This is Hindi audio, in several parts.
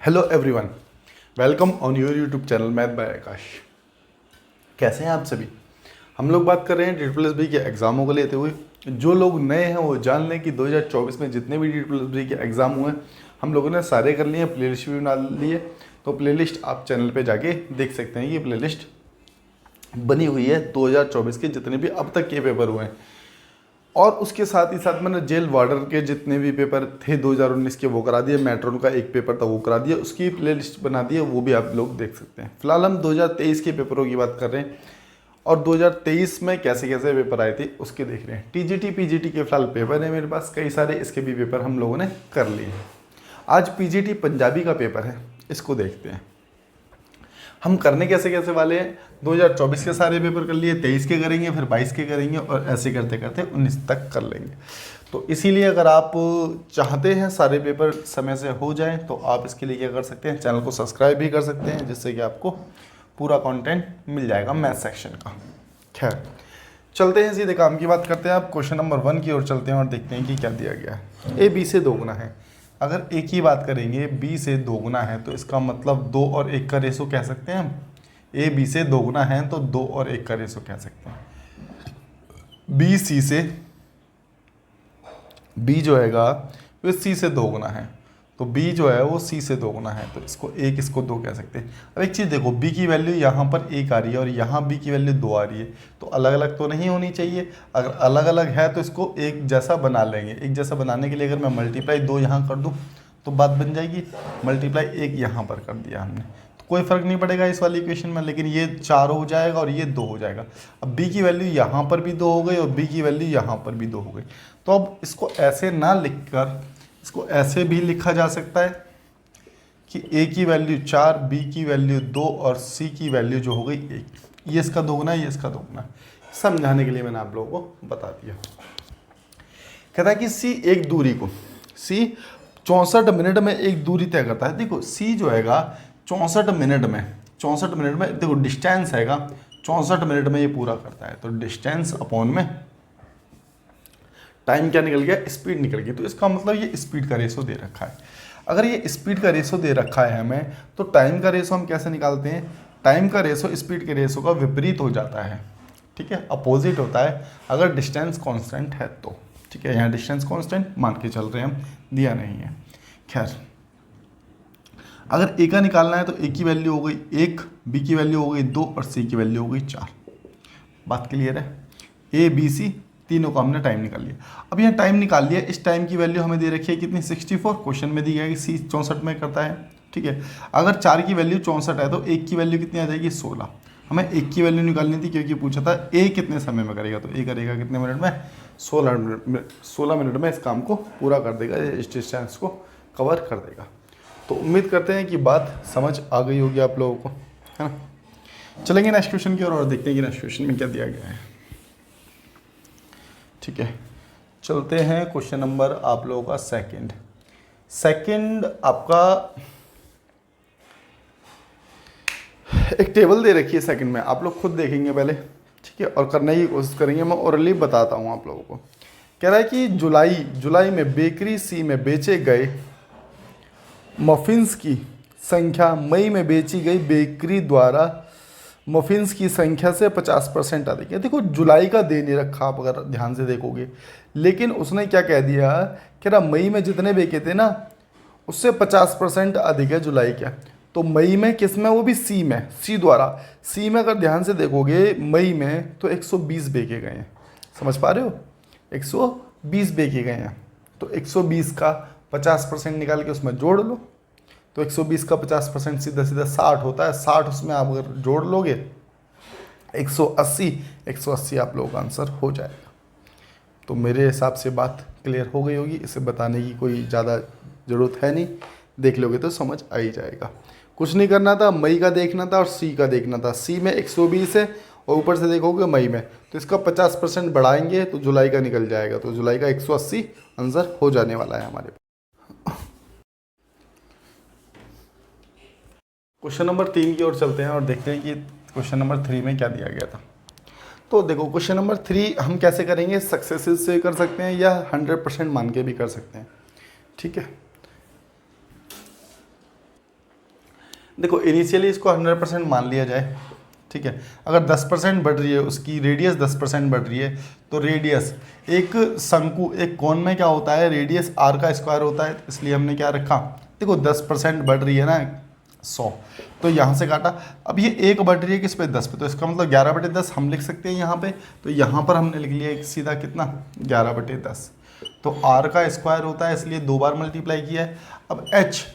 Hello everyone, welcome on your YouTube channel math by Aakash. कैसे हैं आप सभी। हम लोग बात कर रहे हैं DSSB के एग्ज़ामों को लेते हुए। जो लोग नए हैं वो जान लें कि 2024 में जितने भी DSSB के एग्ज़ाम हुए हम लोगों ने सारे कर लिए हैं, प्लेलिस्ट भी बना ली है। तो प्लेलिस्ट आप चैनल पे जाके देख सकते हैं। ये प्लेलिस्ट बनी हुई है 2024 के जितने भी अब तक के पेपर हुए हैं, और उसके साथ ही साथ मैंने जेल वार्डर के जितने भी पेपर थे 2019 के वो करा दिए। मेट्रोन का एक पेपर था वो करा दिया, उसकी प्लेलिस्ट बना दी है, वो भी आप लोग देख सकते हैं। फिलहाल हम 2023 के पेपरों की बात कर रहे हैं और 2023 में कैसे कैसे पेपर आए थे उसके देख रहे हैं। TGT PGT के फिलहाल पेपर है मेरे पास कई सारे, इसके भी पेपर हम लोगों ने कर लिए हैं। आज PGT पंजाबी का पेपर है, इसको देखते हैं हम करने कैसे कैसे वाले हैं। 2024 के सारे पेपर कर लिए, 23 के करेंगे, फिर 22 के करेंगे और ऐसे करते करते 19 तक कर लेंगे। तो इसीलिए अगर आप चाहते हैं सारे पेपर समय से हो जाएं तो आप इसके लिए क्या कर सकते हैं, चैनल को सब्सक्राइब भी कर सकते हैं, जिससे कि आपको पूरा कंटेंट मिल जाएगा मैथ सेक्शन का। खैर चलते हैं, सीधे काम की बात करते हैं। आप क्वेश्चन नंबर 1 की ओर चलते हैं और देखते हैं कि क्या दिया गया है। A B से दोगुना है। अगर एक ही बात करेंगे B से दोगुना है तो इसका मतलब 2 और 1 का रेशो कह सकते हैं हम। A B से दोगुना है तो 2 और 1 का रेशो कह सकते हैं। B C से, B जो हैगा वो C से दोगुना है तो B जो है वो C से दोगुना है, तो इसको 1 इसको 2 कह सकते हैं। अब एक चीज़ देखो, B की वैल्यू यहाँ पर 1 आ रही है और यहाँ B की वैल्यू 2 आ रही है, तो अलग अलग तो नहीं होनी चाहिए। अगर अलग अलग है तो इसको एक जैसा बना लेंगे। एक जैसा बनाने के लिए अगर मैं मल्टीप्लाई 2 यहाँ कर दूँ तो बात बन जाएगी। मल्टीप्लाई 1 यहाँ पर कर दिया हमने तो कोई फ़र्क नहीं पड़ेगा इस वाली इक्वेशन में, लेकिन ये 4 हो जाएगा और ये 2 हो जाएगा। अब B की वैल्यू यहाँ पर भी 2 हो गई और B की वैल्यू यहाँ पर भी 2 हो गई। तो अब इसको ऐसे ना लिखकर इसको ऐसे भी लिखा जा सकता है कि A की वैल्यू 4, B की वैल्यू 2 और C की वैल्यू जो हो गई 1। ये इसका दोगुना है, ये इसका दोगुना है। समझाने के लिए मैंने आप लोगों को बता दिया। कहता है कि C एक दूरी को, C 64 मिनट में एक दूरी तय करता है। देखो C जो हैगा 64 मिनट में देखो डिस्टेंस हैगा 64 मिनट में ये पूरा करता है। तो डिस्टेंस अपॉन में टाइम क्या निकल गया, स्पीड निकल गई। तो इसका मतलब ये स्पीड का रेशो दे रखा है। अगर ये स्पीड का रेशो दे रखा है हमें, तो टाइम का रेशो हम कैसे निकालते हैं। टाइम का रेशो स्पीड के रेशो का विपरीत हो जाता है, ठीक है, अपोजिट होता है अगर डिस्टेंस कांस्टेंट है तो। ठीक है, यहाँ डिस्टेंस कांस्टेंट मान के चल रहे हैं हम, दिया नहीं है। खैर अगर ए का निकालना है तो ए की वैल्यू हो गई 1, बी की वैल्यू हो गई 2 और सी की वैल्यू हो गई 4। बात क्लियर है। ए बी सी तीनों का हमने टाइम निकाल लिया। अब यहाँ टाइम निकाल लिया, इस टाइम की वैल्यू हमें दे रखी है कितनी, 64। क्वेश्चन में दी गया कि C 64 में करता है, ठीक है। अगर 4 की वैल्यू 64 है तो 1 की वैल्यू कितनी आ जाएगी, 16। हमें 1 की वैल्यू निकालनी थी क्योंकि पूछा था A कितने समय में करेगा, तो A करेगा कितने मिनट में, 16 मिनट में इस काम को पूरा कर देगा, इस डिस्टेंस को कवर कर देगा। तो उम्मीद करते हैं कि बात समझ आ गई होगी आप लोगों को, है ना। चलेंगे नेक्स्ट क्वेश्चन की ओर और देखते हैं कि नेक्स्ट क्वेश्चन में क्या दिया गया है। ठीक है, चलते हैं क्वेश्चन नंबर आप लोगों का सेकंड आपका एक टेबल दे रखी है सेकंड में, आप लोग खुद देखेंगे पहले, ठीक है, और करने की कोशिश करेंगे। मैं ओरली बताता हूँ आप लोगों को। कह रहा है कि जुलाई में बेकरी सी में बेचे गए मफिन्स की संख्या मई में बेची गई बेकरी द्वारा मफिन्स की संख्या से 50% अधिक है। देखो जुलाई का दे नहीं रखा आप अगर ध्यान से देखोगे, लेकिन उसने क्या कह दिया, कह रहा मई में जितने बेचे थे ना उससे 50% अधिक है जुलाई का। तो मई में किस में, वो भी सी में, सी द्वारा। सी में अगर ध्यान से देखोगे मई में तो 120 बेचे गए हैं, समझ पा रहे हो, 120 बेचे गए हैं। तो 120 का 50% निकाल के उसमें जोड़ लो, तो 120 का 50% सीधा सीधा 60 होता है। 60 उसमें आप अगर जोड़ लोगे 180 आप लोगों का आंसर हो जाएगा। तो मेरे हिसाब से बात क्लियर हो गई होगी, इसे बताने की कोई ज़्यादा ज़रूरत है नहीं, देख लोगे तो समझ आ ही जाएगा। कुछ नहीं करना था, मई का देखना था और सी का देखना था। सी में 120 है और ऊपर से देखोगे मई में, तो इसका 50% बढ़ाएंगे तो जुलाई का निकल जाएगा। तो जुलाई का 180 आंसर हो जाने वाला है हमारे। क्वेश्चन नंबर 3 की ओर चलते हैं और देखते हैं कि क्वेश्चन नंबर 3 में क्या दिया गया था। तो देखो क्वेश्चन नंबर 3 हम कैसे करेंगे, सक्सेसिव से कर सकते हैं या 100% मान के भी कर सकते हैं, ठीक है। देखो इनिशियली इसको 100% मान लिया जाए, ठीक है। अगर 10% बढ़ रही है, उसकी रेडियस 10% बढ़ रही है, तो रेडियस एक शंकु, एक कोण में क्या होता है, रेडियस आर का स्क्वायर होता है, इसलिए हमने क्या रखा, देखो 10% बढ़ रही है ना 100, तो यहाँ से काटा। अब ये एक बढ़ रही है किस पे, 10 पे, तो इसका मतलब 11/10 हम लिख सकते हैं यहाँ पे। तो यहाँ पर हमने लिख लिया एक सीधा कितना, 11/10। तो आर का स्क्वायर होता है, इसलिए 2 बार मल्टीप्लाई किया है। अब h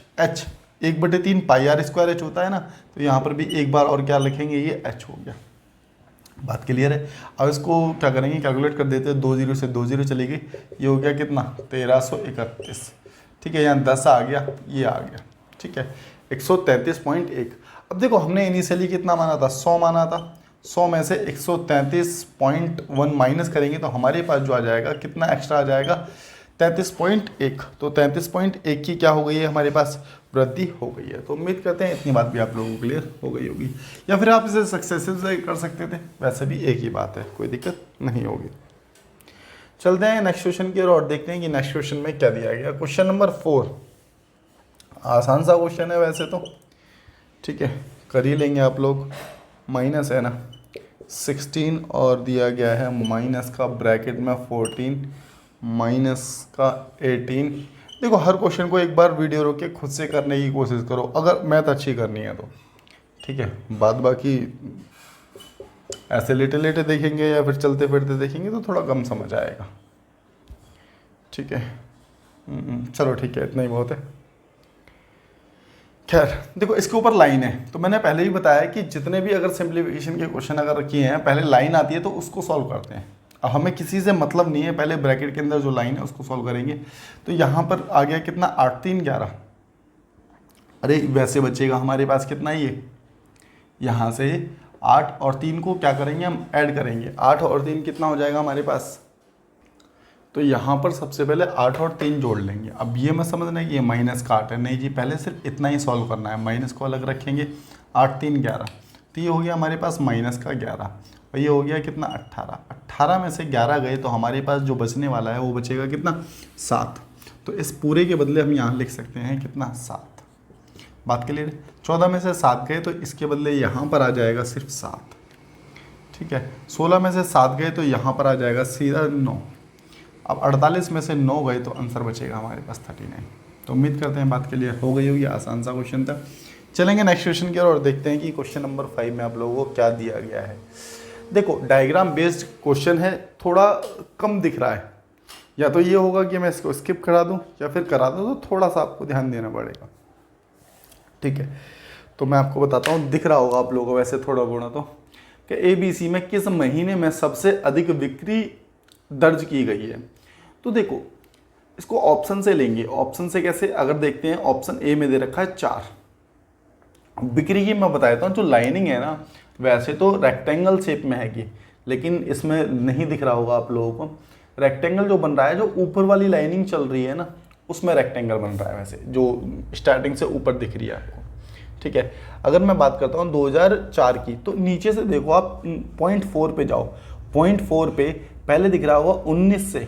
1/3 pi r square h होता है ना, तो यहाँ पर भी एक बार और क्या लिखेंगे, ये एच हो गया। बात क्लियर है। अब इसको क्या करेंगे, कैलकुलेट कर देते हैं, 2 0 से 2 0 चली गई, ये हो गया कितना, 1331, ठीक है। यहाँ 10 आ गया, ये आ गया, ठीक है, 133.1। अब देखो हमने इनिशियली कितना माना था, 100 माना था, 100 में से 133.1 माइनस करेंगे तो हमारे पास जो आ जाएगा, कितना एक्स्ट्रा आ जाएगा, 33.1। तो 33.1 की क्या हो गई है, हमारे पास वृद्धि हो गई है। तो उम्मीद करते हैं इतनी बात भी आप लोगों को क्लियर हो गई होगी, या फिर आप इसे सक्सेसिव से कर सकते थे, वैसे भी एक ही बात है, कोई दिक्कत नहीं होगी। चलते हैं नेक्स्ट क्वेश्चन की ओर और देखते हैं कि नेक्स्ट क्वेश्चन में क्या दिया गया। क्वेश्चन नंबर 4, आसान सा क्वेश्चन है वैसे तो, ठीक है, कर ही लेंगे आप लोग। माइनस है ना 16 और दिया गया है माइनस का ब्रैकेट में 14 माइनस का 18। देखो हर क्वेश्चन को एक बार वीडियो रोक के खुद से करने की कोशिश करो, अगर मैथ अच्छी करनी है तो, ठीक है। बाद बाकी ऐसे लेटे लेटे देखेंगे या फिर चलते फिरते देखेंगे तो थोड़ा कम समझ आएगा, ठीक है। चलो ठीक है, इतना ही बहुत है। खैर देखो इसके ऊपर लाइन है, तो मैंने पहले ही बताया कि जितने भी अगर सिंप्लीफिकेशन के क्वेश्चन अगर किए हैं, पहले लाइन आती है तो उसको सॉल्व करते हैं। अब हमें किसी से मतलब नहीं है, पहले ब्रैकेट के अंदर जो लाइन है उसको सॉल्व करेंगे। तो यहाँ पर आ गया कितना, 8 3 11। अरे वैसे बचेगा हमारे पास कितना, ये यहाँ से 8 और 3 को क्या करेंगे, हम ऐड करेंगे। 8 और 3 कितना हो जाएगा हमारे पास, तो यहाँ पर सबसे पहले 8 और 3 जोड़ लेंगे। अब ये मत समझना कि ये माइनस का 8 है, नहीं जी, पहले सिर्फ इतना ही सॉल्व करना है, माइनस को अलग रखेंगे। 8 3 11, तो ये हो गया हमारे पास माइनस का 11, और ये हो गया कितना, 18। 18 में से 11 गए तो हमारे पास जो बचने वाला है वो बचेगा कितना, 7। तो इस पूरे के बदले हम यहाँ लिख सकते हैं कितना, 7। बात के लिए 14 में से 7 गए तो इसके बदले यहाँ पर आ जाएगा सिर्फ 7, ठीक है। 16 में से 7 गए तो यहाँ पर आ जाएगा सीधा 9। अब 48 में से 9 गए तो आंसर बचेगा हमारे पास 39। तो उम्मीद करते हैं बात के लिए हो गई होगी, आसान सा क्वेश्चन था। चलेंगे नेक्स्ट क्वेश्चन की ओर और देखते हैं कि क्वेश्चन नंबर 5 में आप लोगों को क्या दिया गया है। देखो डायग्राम बेस्ड क्वेश्चन है, थोड़ा कम दिख रहा है, या तो ये होगा कि मैं इसको स्किप करा दूं या फिर करा दूं, तो थोड़ा सा आपको ध्यान देना पड़ेगा, ठीक है। तो मैं आपको बताता हूँ, दिख रहा होगा आप लोगों को वैसे थोड़ा गुणा तो, कि ABC में किस महीने में सबसे अधिक बिक्री दर्ज की गई है। तो देखो इसको ऑप्शन से लेंगे। ऑप्शन से कैसे, अगर देखते हैं ऑप्शन ए में दे रखा है 4। बिक्री की मैं बता देता हूँ, जो लाइनिंग है ना वैसे तो रेक्टेंगल शेप में है, लेकिन इसमें नहीं दिख रहा होगा आप लोगों को। रेक्टेंगल जो बन रहा है, जो ऊपर वाली लाइनिंग चल रही है ना, उसमें रेक्टेंगल बन रहा है, वैसे जो स्टार्टिंग से ऊपर दिख रही है आपको, ठीक है। अगर मैं बात करता हूँ 2004 की, तो नीचे से देखो आप 0.4 पे जाओ। 0.4 पे पहले दिख रहा होगा 19 से,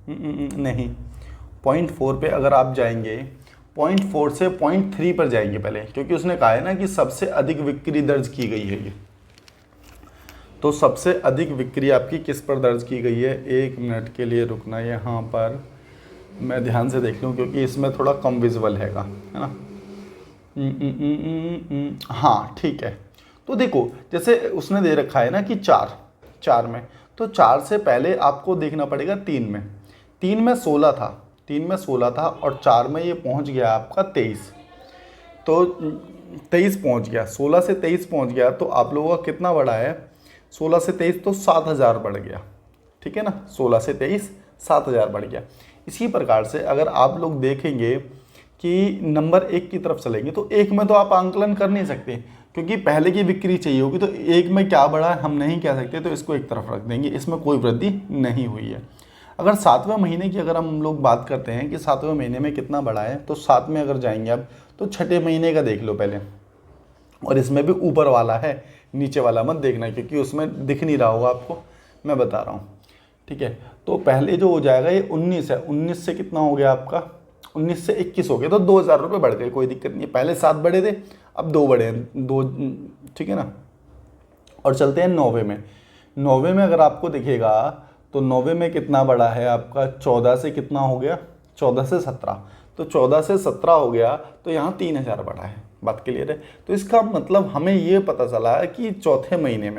नहीं 0.4 पे अगर आप जाएंगे, 0.4 से 0.3 पर जाएंगे पहले, क्योंकि उसने कहा है ना कि सबसे अधिक बिक्री दर्ज की गई है ये। तो सबसे अधिक बिक्री आपकी किस पर दर्ज की गई है, 1 मिनट के लिए रुकना, यहाँ पर मैं ध्यान से देख लूँ क्योंकि इसमें थोड़ा कम विजुअल है ना। हाँ ठीक है। तो देखो जैसे उसने दे रखा है ना कि 4 में, तो 4 से पहले आपको देखना पड़ेगा 3 में। 3 में 16 था, 3 में 16 था, और 4 में ये पहुंच गया आपका 23। तो 23 पहुंच गया, 16 से 23 पहुंच गया, तो आप लोगों का कितना बढ़ा है, 16 से 23 तो 7000 बढ़ गया, ठीक है ना। 16 से 23 7000 बढ़ गया। इसी प्रकार से अगर आप लोग देखेंगे कि नंबर 1 की तरफ चलेंगे, तो 1 में तो आप आंकलन कर नहीं सकते, क्योंकि पहले की बिक्री चाहिए होगी, तो 1 में क्या बढ़ा है हम नहीं कह सकते, तो इसको एक तरफ रख देंगे, इसमें कोई वृद्धि नहीं हुई है। अगर 7वें महीने की अगर हम लोग बात करते हैं कि 7वें महीने में कितना बढ़ा है, तो 7 में अगर जाएंगे आप, तो 6ठे महीने का देख लो पहले, और इसमें भी ऊपर वाला है, नीचे वाला मत देखना, क्योंकि उसमें दिख नहीं रहा होगा आपको, मैं बता रहा हूँ, ठीक है। तो पहले जो हो जाएगा ये 19 है, 19 से कितना हो गया आपका, 19 से 21 हो गया, तो 2000 रुपये बढ़ गए, कोई दिक्कत नहीं है। पहले 7 बढ़े थे, अब दो बड़े हैं, दो, ठीक है ना। और चलते हैं 90 में। 90 में अगर आपको दिखेगा तो 90 में कितना बड़ा है आपका, 14 से कितना हो गया, 14 से 17, तो 14 से 17 हो गया, तो यहाँ 3000 बड़ा है। बात क्लियर है। तो इसका मतलब हमें ये पता चला है कि चौथे महीने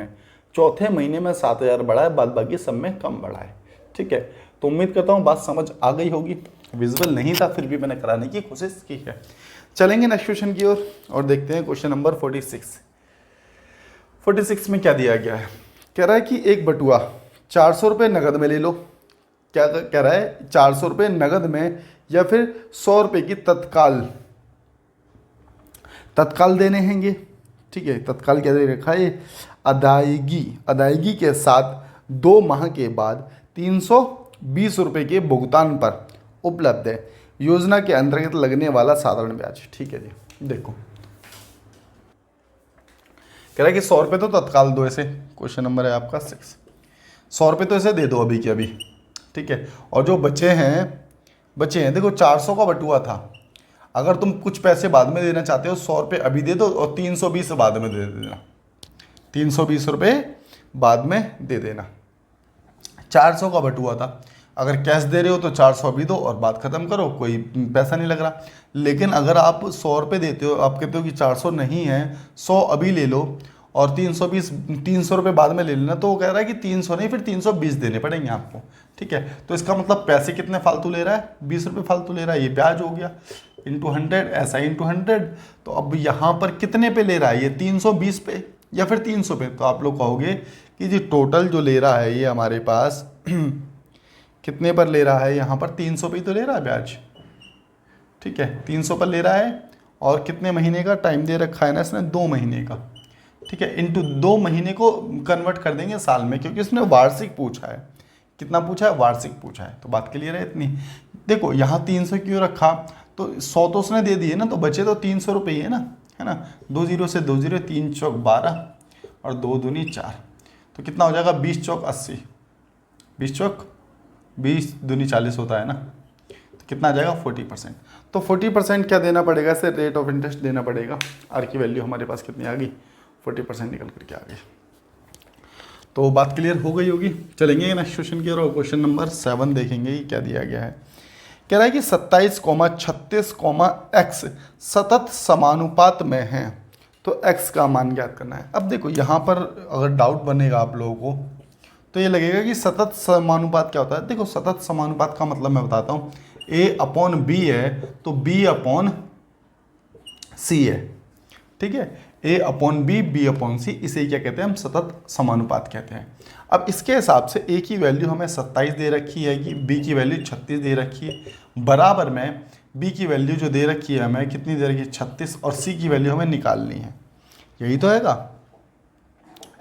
में 7000 बड़ा है, बाद बाकी सब में कम बड़ा है। ठीक है, तो उम्मीद करता हूँ बात समझ आ गई होगी। विजुअल नहीं था फिर भी मैंने कराने की कोशिश की है। चलेंगे नेक्स्ट क्वेश्चन की ओर और देखते हैं क्वेश्चन नंबर 46। 46 में क्या दिया गया है, कह रहा है कि एक बटुआ 400 रुपये नगद में ले लो। क्या कह रहा है, 400 रुपये नगद में या फिर 100 रुपये की तत्काल देने हैंगे। ठीक है, तत्काल क्या दे रखा है, अदायगी के साथ 2 माह के बाद 320 रुपये के भुगतान पर उपलब्ध है योजना के अंतर्गत लगने वाला साधारण ब्याज। ठीक है जी, देखो कह रहा है कि 100 रुपये तो तत्काल दो, ऐसे क्वेश्चन नंबर है आपका 6। 100 रुपये तो ऐसे दे दो अभी के अभी। ठीक है, और जो बचे हैं देखो 400 का बटुआ था, अगर तुम कुछ पैसे बाद में देना चाहते हो 100 रुपये अभी दे दो और 320 बाद में दे देना, 320 रुपये बाद में दे देना। 400 का बटुआ था, अगर कैश दे रहे हो तो 400 अभी दो और बात खत्म करो, कोई पैसा नहीं लग रहा। लेकिन अगर आप 100 रुपये देते हो, आप कहते हो कि 400 नहीं है, 100 अभी ले लो और 300 रुपये बाद में ले लेना, तो वो कह रहा है कि 300 नहीं फिर 320 देने पड़ेंगे आपको। ठीक है, तो इसका मतलब पैसे कितने फालतू ले रहा है, 20 रुपये फालतू ले रहा है, ये ब्याज हो गया इंटू 100, ऐसा इंटू 100। तो अब यहाँ पर कितने पे ले रहा है ये, 320 पे या फिर 300 पे। तो आप लोग कहोगे कि जी टोटल जो ले रहा है ये हमारे पास कितने पर ले रहा है, यहाँ पर 300 पे ही तो ले रहा है ब्याज। ठीक है, 300 पर ले रहा है और कितने महीने का टाइम दे रखा है ना इसने, 2 महीने का। ठीक है, इंटू 2 महीने को कन्वर्ट कर देंगे साल में, क्योंकि इसने वार्षिक पूछा है। कितना पूछा है, वार्षिक पूछा है। तो बात क्लियर है इतनी। देखो यहाँ 300 क्यों रखा, तो 100 तो उसने दे दिए ना, तो बचे तो 300 रुपये ही है ना। 2 0 से 2 0, 3 चौक 12 और 2 दूनी 4, तो कितना हो जाएगा, 20 चौक 80, 20 चौक 20 दूनी 40 होता है ना, तो कितना आ जाएगा 40%। तो 40% क्या देना पड़ेगा इसे, रेट ऑफ इंटरेस्ट देना पड़ेगा। आर की वैल्यू हमारे पास कितनी आ गई, 40% निकल करके आ गई। तो बात क्लियर हो गई होगी। चलेंगे नेक्स्ट क्वेश्चन की ओर, क्वेश्चन नंबर 7 देखेंगे कि क्या दिया गया है। कह रहा है कि 27,36,x सतत समानुपात में है, तो x का मान ज्ञात करना है। अब देखो यहाँ पर अगर डाउट बनेगा आप लोगों को तो ये लगेगा कि सतत समानुपात क्या होता है। देखो सतत समानुपात का मतलब मैं बताता हूँ, a/b है तो b/c है। ठीक है, a/b b/c, इसे क्या कहते हैं हम, सतत समानुपात कहते हैं। अब इसके हिसाब से a की वैल्यू हमें 27 दे रखी है कि b की वैल्यू 36 दे रखी है, बराबर में b की वैल्यू जो दे रखी है हमें कितनी दे रखी है, 36, और c की वैल्यू हमें निकालनी है। यही तो हैगा।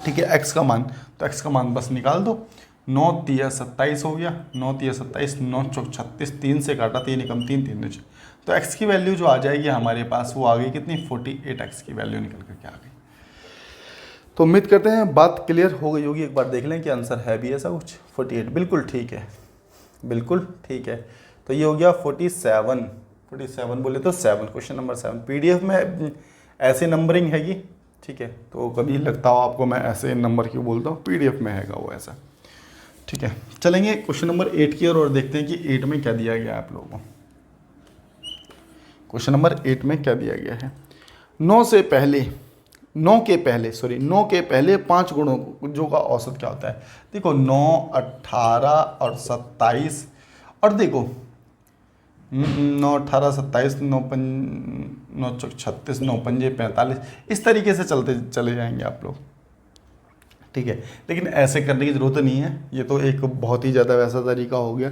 ठीक है, x का मान, तो x का मान बस निकाल दो। 9 तिया 27 हो गया, 9 तिया 27, 9 चौक 36, 3 से काटा 3 एकम 3, 3 नीचे, तो x की वैल्यू जो आ जाएगी हमारे पास वो आ गई कितनी, 48x की वैल्यू निकल करके आ गई। तो उम्मीद करते हैं बात क्लियर हो गई होगी। एक बार देख लें कि आंसर है भी ऐसा कुछ, 48 बिल्कुल ठीक है, बिल्कुल ठीक है। तो ये हो गया 47 बोले तो 7, क्वेश्चन नंबर 7। PDF में ऐसे नंबरिंग हैगी। ठीक है, तो कभी लगता हो आपको मैं ऐसे नंबर क्यों बोलता हूँ, PDF में हैगा वो ऐसा। ठीक है, चलेंगे क्वेश्चन नंबर 8 की ओर और देखते हैं कि 8 में क्या दिया गया है आप लोगों को। क्वेश्चन नंबर 8 में क्या दिया गया है, 9 के पहले 5 गुणों जो का औसत क्या होता है। देखो 9, 18 और 27, और देखो 9, 18, 27, 9 चौक 36, 9 पंजे 45, इस तरीके से चलते चले जाएंगे आप लोग। ठीक है, लेकिन ऐसे करने की ज़रूरत नहीं है, ये तो एक बहुत ही ज़्यादा वैसा तरीका हो गया।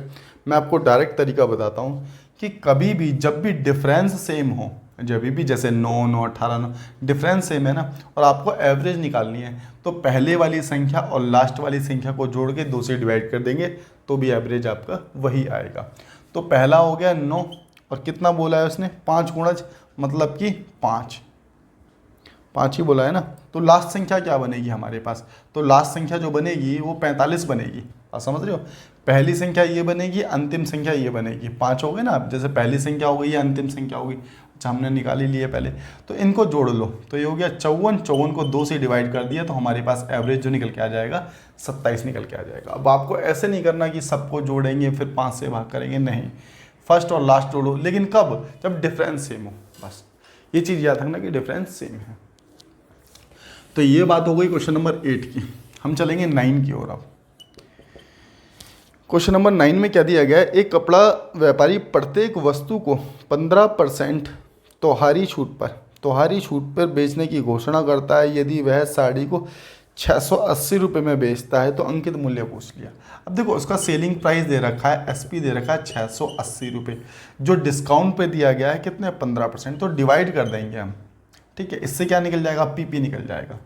मैं आपको डायरेक्ट तरीका बताता हूँ कि कभी भी जब भी डिफरेंस सेम हो, जब भी जैसे 9, 9, 18, 9 डिफरेंस सेम है ना, और आपको एवरेज निकालनी है, तो पहले वाली संख्या और लास्ट वाली संख्या को जोड़ के 2 से डिवाइड कर देंगे तो भी एवरेज आपका वही आएगा। तो पहला हो गया 9, और कितना बोला है उसने, 5 गुणज, मतलब कि 5 ही बोला है ना। तो लास्ट संख्या क्या बनेगी हमारे पास, तो लास्ट संख्या जो बनेगी वो 45 बनेगी। आप समझ रहे हो, पहली संख्या ये बनेगी, अंतिम संख्या ये बनेगी। 5 हो गए ना, अब जैसे पहली संख्या हो गई या अंतिम संख्या हो गई, अच्छा हमने निकाल ही लिए पहले, तो इनको जोड़ लो। तो ये हो गया 54, 54 को 2 से डिवाइड कर दिया तो हमारे पास एवरेज जो निकल के आ जाएगा 27 निकल के आ जाएगा। अब आपको ऐसे नहीं करना कि सबको जोड़ेंगे फिर 5 से भाग करेंगे, नहीं, फर्स्ट और लास्ट जोड़ो, लेकिन कब, जब डिफरेंस सेम हो, बस ये चीज़ याद रखना कि डिफरेंस सेम है। तो ये बात हो गई क्वेश्चन नंबर 8 की। हम चलेंगे 9 की ओर। अब क्वेश्चन नंबर 9 में क्या दिया गया है, एक कपड़ा व्यापारी प्रत्येक वस्तु को 15% त्योहारी छूट पर बेचने की घोषणा करता है। यदि वह साड़ी को 680 रुपये में बेचता है तो अंकित मूल्य पूछ लिया। अब देखो उसका सेलिंग प्राइस दे रखा है, एसपी दे रखा है 680 रुपये, जो डिस्काउंट पे दिया गया है कितने, 15%, तो डिवाइड कर देंगे हम, ठीक है। इससे क्या निकल जाएगा, पीपी निकल जाएगा।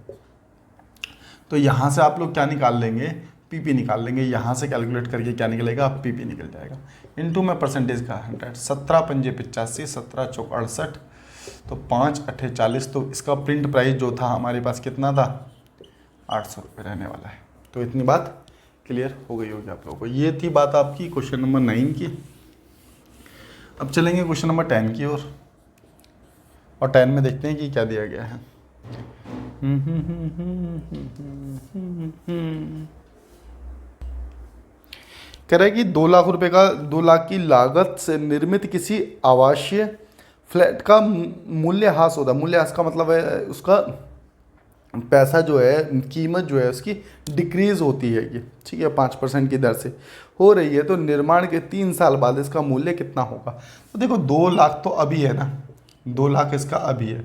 तो यहाँ से आप लोग क्या निकाल लेंगे, पीपी निकाल लेंगे। यहाँ से कैलकुलेट करके क्या निकलेगा, पीपी निकल जाएगा। इनटू में परसेंटेज का 100, 17 पंजे 85, 17 चौक 68, तो 5 अट्ठे 40। तो इसका प्रिंट प्राइस जो था हमारे पास कितना था, 800 रुपये रहने वाला है। तो इतनी बात क्लियर हो गई होगी आप लोगों को। ये थी बात आपकी क्वेश्चन नंबर 9 की। अब चलेंगे क्वेश्चन नंबर 10 की ओर, और 10 में देखते हैं कि क्या दिया गया है। कह रहा है कि 2 लाख रुपए का 2 लाख की लागत से निर्मित किसी आवासीय फ्लैट का मूल्यह्रास होता है। मूल्यह्रास का मतलब है उसका पैसा जो है, कीमत जो है उसकी डिक्रीज होती है, ये ठीक है, 5% की दर से हो रही है। तो निर्माण के 3 साल बाद इसका मूल्य कितना होगा। तो देखो 2 लाख तो अभी है ना, 2 लाख इसका अभी है,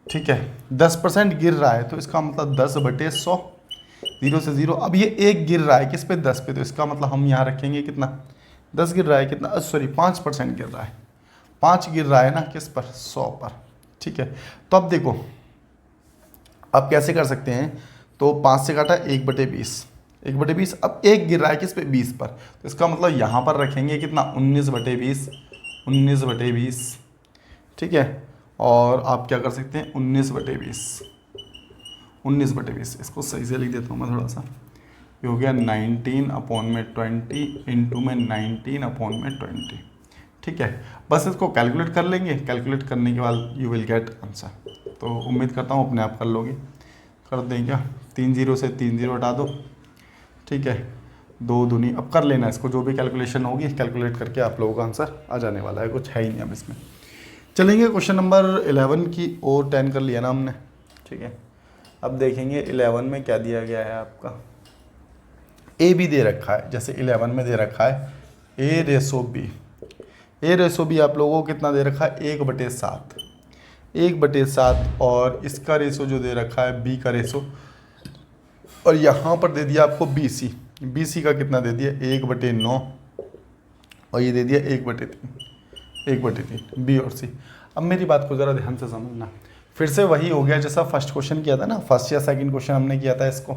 ठीक है, 10% गिर रहा है तो इसका मतलब 10/100, 0 से 0। अब ये 1 गिर रहा है किस पे, 10 पे, तो इसका मतलब हम यहाँ रखेंगे कितना, 10 गिर रहा है कितना, सॉरी 5% गिर रहा है, 5 गिर रहा है ना किस पर, 100 पर, ठीक है। तो अब देखो अब कैसे कर सकते हैं, तो 5 से काटा 1/20, 1/20। अब 1 गिर रहा है किस पे, 20 पर, तो इसका मतलब यहाँ पर रखेंगे कितना, 19/20, 19/20, ठीक है। और आप क्या कर सकते हैं, 19/20, 19/20, इसको सही से लिख देता हूँ मैं थोड़ा सा, ये हो गया 19/20 इंटू में 19/20, ठीक है। बस इसको कैलकुलेट कर लेंगे, कैलकुलेट करने के बाद यू विल गेट आंसर। तो उम्मीद करता हूँ अपने आप कर लोगे, कर दें क्या, 3 0 से 3 0 हटा दो, ठीक है, 2 दूनी, अब कर लेना इसको, जो भी कैलकुलेशन होगी कैलकुलेट करके आप लोगों का आंसर आ जाने वाला है, कुछ है ही नहीं अब इसमें। चलेंगे क्वेश्चन नंबर 11 की, और 10 कर लिया ना हमने, ठीक है। अब देखेंगे 11 में क्या दिया गया है आपका, ए बी दे रखा है, जैसे 11 में दे रखा है A/B, A/B आप लोगों को कितना दे रखा है, 1/7, 1/7, और इसका रेशो जो दे रखा है B का रेशो, और यहाँ पर दे दिया आपको BC का कितना दे दिया, 1/9, और ये दे दिया 1/3 B और C। अब मेरी बात को ज़रा ध्यान से समझना, फिर से वही हो गया जैसा फर्स्ट क्वेश्चन किया था ना, फर्स्ट या सेकंड क्वेश्चन हमने किया था इसको,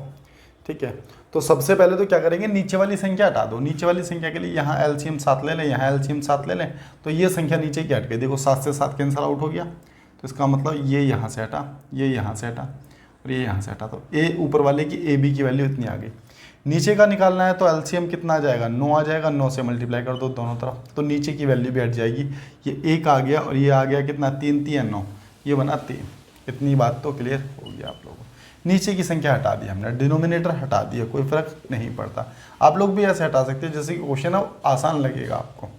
ठीक है। तो सबसे पहले तो क्या करेंगे, नीचे वाली संख्या हटा दो। नीचे वाली संख्या के लिए यहाँ एलसीएम 7 ले लें, यहाँ एलसीएम 7 ले लें, तो ये संख्या नीचे की हट गई। देखो 7 से 7 कैंसिल आउट हो गया, तो इसका मतलब ये यहाँ से हटा, ये यहाँ से हटा, और ये यहाँ से हटा, तो ए ऊपर वाले की AB की वैल्यू इतनी आ गई। नीचे का निकालना है तो एलसीएम कितना आ जाएगा, 9 आ जाएगा, 9 से मल्टीप्लाई कर दो दोनों तरफ, तो नीचे की वैल्यू भी हट जाएगी। ये 1 आ गया और ये आ गया कितना, 3 3 9, ये बना 3। इतनी बात तो क्लियर हो गया आप लोगों को। नीचे की संख्या हटा दी हमने, डिनोमिनेटर हटा दिया, कोई फर्क नहीं पड़ता। आप लोग भी ऐसे हटा सकते हैं, जैसे कि क्वेश्चन है आसान लगेगा आपको।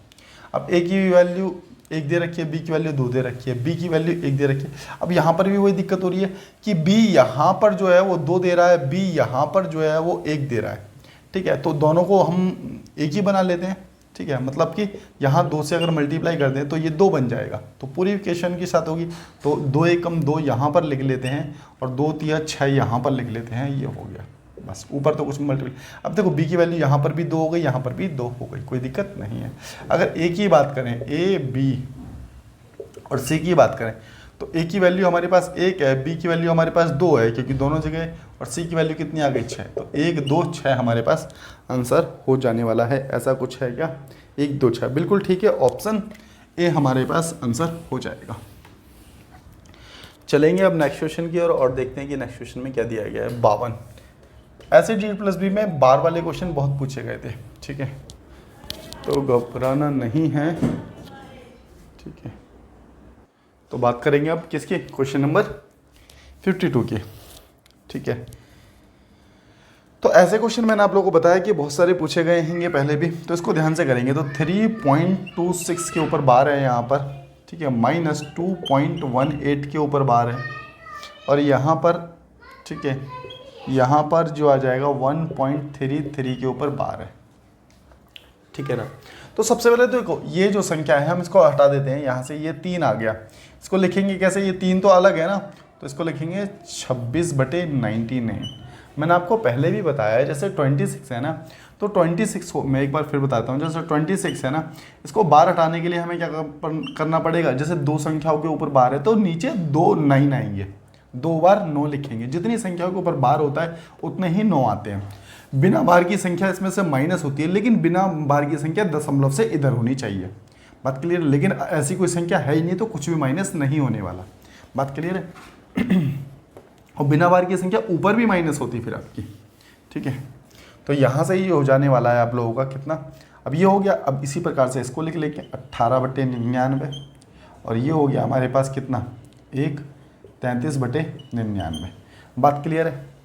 अब ए की वैल्यू 1 दे रखी है, बी की वैल्यू 2 दे रखी है, बी की वैल्यू 1 दे रखी है। अब यहाँ पर भी वही दिक्कत हो रही है कि बी यहाँ पर जो है वो 2 दे रहा है, बी यहाँ पर जो है वो 1 दे रहा है, ठीक है। तो दोनों को हम एक ही बना लेते हैं, ठीक है। मतलब कि यहाँ 2 से अगर मल्टीप्लाई कर दें तो ये 2 बन जाएगा, तो पूरी इक्वेशन के साथ होगी। तो 2 एकम 2 यहाँ पर लिख लेते हैं, और 2 तिया 6 यहाँ पर लिख लेते हैं, ये हो गया बस। ऊपर तो कुछ मल्टीप्लाई, अब देखो बी की वैल्यू यहाँ पर भी 2 हो गई, यहाँ पर भी 2 हो गई, कोई दिक्कत नहीं है। अगर ए की बात करें, ए बी और सी की बात करें, तो ए की वैल्यू हमारे पास 1 है, बी की वैल्यू हमारे पास 2 है, क्योंकि दोनों जगह, और सी की वैल्यू कितनी आ गई, 6। तो 1 2 6 हमारे पास आंसर हो जाने वाला है। ऐसा कुछ है क्या, 1 2 6, बिल्कुल ठीक है, ऑप्शन ए हमारे पास आंसर हो जाएगा। चलेंगे अब नेक्स्ट क्वेश्चन की ओर, और देखते हैं कि नेक्स्ट क्वेश्चन में क्या दिया गया है। 52 ऐसे D+B में बार वाले क्वेश्चन बहुत पूछे गए थे, ठीक है, तो घबराना नहीं है, ठीक है। तो बात करेंगे अब किसकी, क्वेश्चन नंबर 52 की। ठीक है, तो ऐसे क्वेश्चन मैंने आप लोगों को बताया कि बहुत सारे पूछे गए हैं पहले भी, तो इसको ध्यान से करेंगे। तो 3.26 के ऊपर बार है यहाँ पर, ठीक है, -2.18 के ऊपर बार है, और यहाँ पर, ठीक है, यहाँ पर जो आ जाएगा 1.33 के ऊपर बार है। ठीक है ना। तो सबसे पहले तो देखो ये जो संख्या है हम इसको हटा देते हैं यहाँ से, ये 3 आ गया, इसको लिखेंगे कैसे, ये 3 तो अलग है ना, तो इसको लिखेंगे 26/99। मैंने आपको पहले भी बताया है, जैसे 26 है ना, तो 26 को मैं एक बार फिर बताता हूँ। जैसे 26 है ना, इसको बार हटाने के लिए हमें क्या करना पड़ेगा, जैसे 2 संख्याओं के ऊपर बार है तो नीचे 2 9 आएंगे, 2 बार 9 लिखेंगे। जितनी संख्याओं के ऊपर बार होता है उतने ही 9 आते हैं। बिना बार की संख्या इसमें से माइनस होती है, लेकिन बिना बार की संख्या दशमलव से इधर होनी चाहिए। बात क्लियर। लेकिन ऐसी कोई संख्या है ही नहीं, तो कुछ भी माइनस नहीं होने वाला। बात क्लियर है। और बिना बार की संख्या ऊपर भी माइनस होती फिर आपकी। ठीक है, तो यहाँ से ही हो जाने वाला है आप लोगों का कितना, अब ये हो गया। अब इसी प्रकार से इसको लिख लेंगे 18/99, और ये हो गया हमारे पास कितना, 33/99। बात क्लियर है।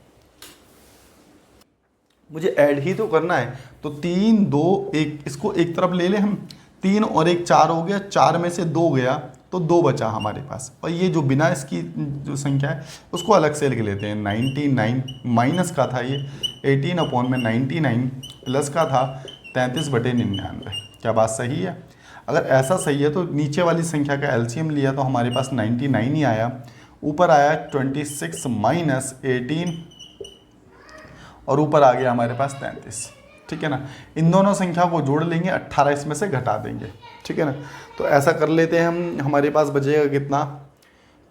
मुझे ऐड ही तो करना है, तो 3 2 1, इसको एक तरफ ले ले हम, 3 और 1 4 हो गया, 4 में से 2 गया तो 2 बचा हमारे पास। और ये जो बिना इसकी जो संख्या है उसको अलग से लिख लेते हैं। 99 माइनस का था ये 18/99, प्लस का था 33/99। क्या बात सही है? अगर ऐसा सही है तो नीचे वाली संख्या का एलसीएम लिया तो हमारे पास 99 ही आया, ऊपर आया 26 माइनस 18, और ऊपर आ गया हमारे पास 33। ठीक है ना। इन दोनों संख्या को जोड़ लेंगे, 18 इसमें से घटा देंगे। ठीक है ना। तो ऐसा कर लेते हैं हम, हमारे पास बचेगा कितना,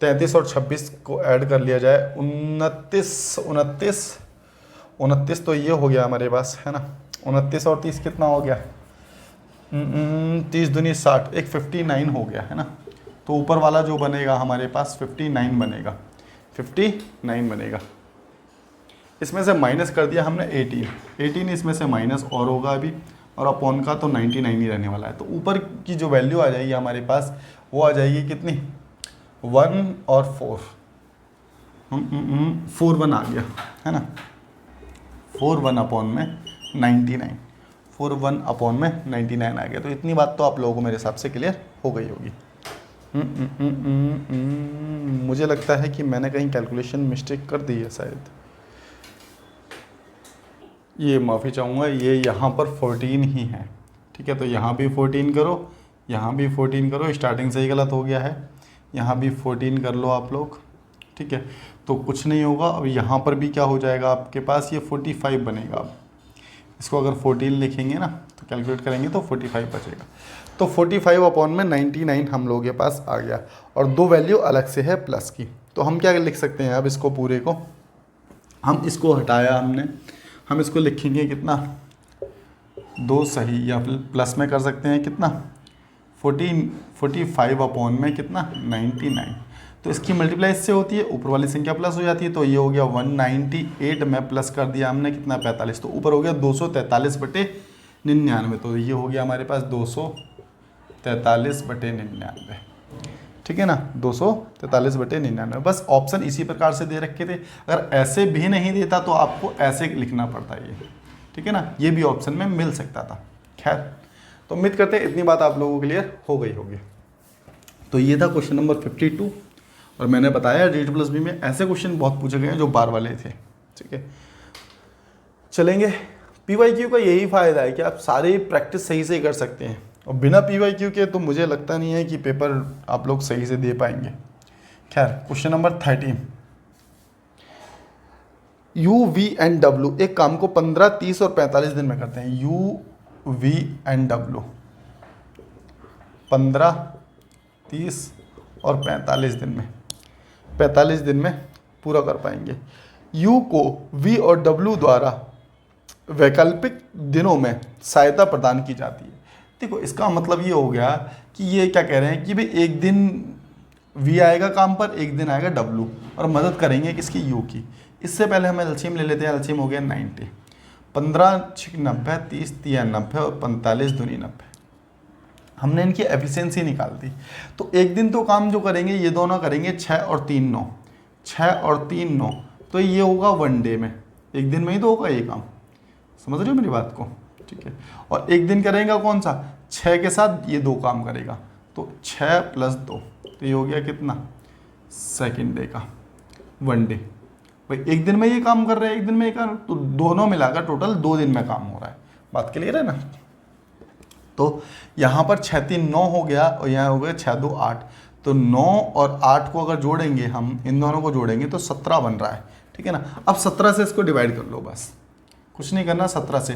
33 और 26 को ऐड कर लिया जाए, 29 तो ये हो गया हमारे पास, है ना। 29 और 30 कितना हो गया, 30 दूनी 60, एक 59 हो गया, है ना। तो ऊपर वाला जो बनेगा हमारे पास 59 बनेगा, 59 बनेगा। इसमें से माइनस कर दिया हमने 18 इसमें से माइनस और होगा अभी, और अपॉन का तो 99 ही रहने वाला है। तो ऊपर की जो वैल्यू आ जाएगी हमारे पास वो आ जाएगी कितनी, 1 और 4, 4 1 आ गया, है ना। 4 अपॉन में 99, 4 अपॉन में 99 आ गया। तो इतनी बात तो आप लोगों को मेरे हिसाब से क्लियर हो गई होगी। मुझे लगता है कि मैंने कहीं कैलकुलेशन मिस्टेक कर दी है शायद, ये माफ़ी चाहूँगा। ये यहाँ पर 14 ही है। ठीक है, तो यहाँ भी 14 करो, यहाँ भी 14 करो, स्टार्टिंग से ही गलत हो गया है। यहाँ भी 14 कर लो आप लोग। ठीक है, तो कुछ नहीं होगा। अब यहाँ पर भी क्या हो जाएगा आपके पास, ये 45 बनेगा। अब इसको अगर 14 लिखेंगे ना तो कैलकुलेट करेंगे तो 45 बचेगा। तो 45 अपॉन में 99 हम लोगों के पास आ गया, और 2 वैल्यू अलग से है प्लस की। तो हम क्या लिख सकते हैं, अब इसको पूरे को हम इसको हटाया हमने, हम इसको लिखेंगे कितना, 2 सही, या फिर प्लस में कर सकते हैं कितना, 45 अपॉन में कितना, 99। तो इसकी मल्टीप्लाई इससे होती है, ऊपर वाली संख्या प्लस हो जाती है। तो ये हो गया 198 में प्लस कर दिया हमने कितना, 45, तो ऊपर हो गया 243/99। तो ये हो गया हमारे पास 243/99। ठीक है ना, 243/99। बस ऑप्शन इसी प्रकार से दे रखे थे। अगर ऐसे भी नहीं देता तो आपको ऐसे लिखना पड़ता है ये। ठीक है ना, ये भी ऑप्शन में मिल सकता था। खैर, तो उम्मीद करते हैं इतनी बात आप लोगों को क्लियर हो गई होगी। तो ये था क्वेश्चन नंबर 52, और मैंने बताया DTB में ऐसे क्वेश्चन बहुत पूछे गए हैं जो बार वाले थे। ठीक है, चलेंगे। PYQ का यही फ़ायदा है कि आप सारी प्रैक्टिस सही से कर सकते हैं, और बिना PYQ के तो मुझे लगता नहीं है कि पेपर आप लोग सही से दे पाएंगे। खैर, क्वेश्चन नंबर 13, UV&W एक काम को 15, 30 और 45 दिन में करते हैं। UV&W 15, 30 और 45 दिन में, 45 दिन में पूरा कर पाएंगे। U को V और W द्वारा वैकल्पिक दिनों में सहायता प्रदान की जाती है। देखो, इसका मतलब ये हो गया कि ये क्या कह रहे हैं कि भाई एक दिन V आएगा काम पर, एक दिन आएगा W, और मदद करेंगे किसकी, U की। इससे पहले हम एलसीएम ले लेते हैं। एलसीएम हो गया 90, 15 6 90, 30 3 90 और 45 दूनी 90। हमने इनकी एफिशिएंसी निकाल दी। तो एक दिन तो काम जो करेंगे ये दोनों करेंगे 6 और 3 9, 6 और 3 9, तो ये होगा 1 डे में, एक दिन में ही तो होगा ये काम। समझ रहे हो मेरी बात को? ठीक है। और एक दिन करेगा कौन सा, 6 के साथ ये 2 काम करेगा, तो 6 + 2, तो ये हो गया कितना, सेकंड डे का 1 डे। भाई एक दिन में ये काम कर रहे हैं, एक दिन में ये काम, तो दोनों मिलाकर टोटल 2 दिन में काम हो रहा है। बात क्लियर है ना? तो यहाँ पर 6 3 9 हो गया और यहाँ हो गया 6 2 8, तो 9 और 8 को अगर जोड़ेंगे हम, इन दोनों को जोड़ेंगे तो 17 बन रहा है। ठीक है ना? अब 17 से इसको डिवाइड कर लो, बस कुछ नहीं करना 17 से,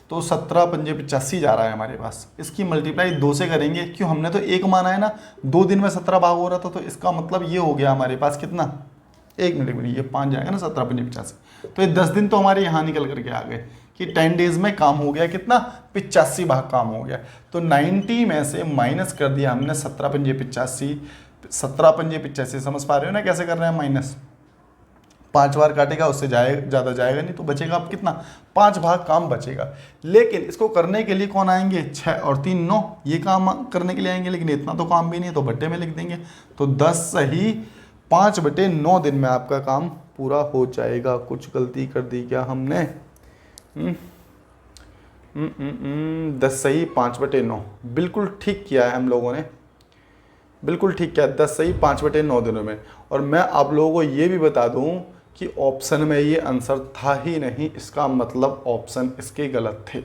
तो 17 पंजे 85 जा रहा है हमारे पास। इसकी मल्टीप्लाई 2 से करेंगे, क्यों, हमने तो एक माना है ना, 2 दिन में 17 भाग हो रहा था, तो इसका मतलब ये हो गया हमारे पास कितना, 1 मिनट, ये 5 जाएगा ना, 17 पंजे 85, तो ये 10 दिन तो हमारे यहाँ निकल करके आ गए कि 10 डेज में काम हो गया कितना, 85 भाग काम हो गया। तो 90 में से माइनस कर दिया हमने 17 पंजे 85, 17 पंजे 85, समझ पा रहे हो ना कैसे कर रहे हैं माइनस, 5 बार काटेगा, उससे ज़्यादा जाएगा नहीं, तो बचेगा अब कितना, 5 भाग काम बचेगा। लेकिन इसको करने के लिए कौन आएंगे, 6 और 3 9, ये काम करने के लिए आएंगे, लेकिन इतना तो काम भी नहीं है, तो बट्टे में लिख देंगे, तो 10 सही 5/9 दिन में आपका काम पूरा हो जाएगा। कुछ गलती कर दी क्या हमने? 10 सही 5/9, बिल्कुल ठीक किया है हम लोगों ने, बिल्कुल ठीक किया, 10 सही 5/9 दिनों में। और मैं आप लोगों को ये भी बता दूं कि ऑप्शन में ये आंसर था ही नहीं, इसका मतलब ऑप्शन इसके गलत थे।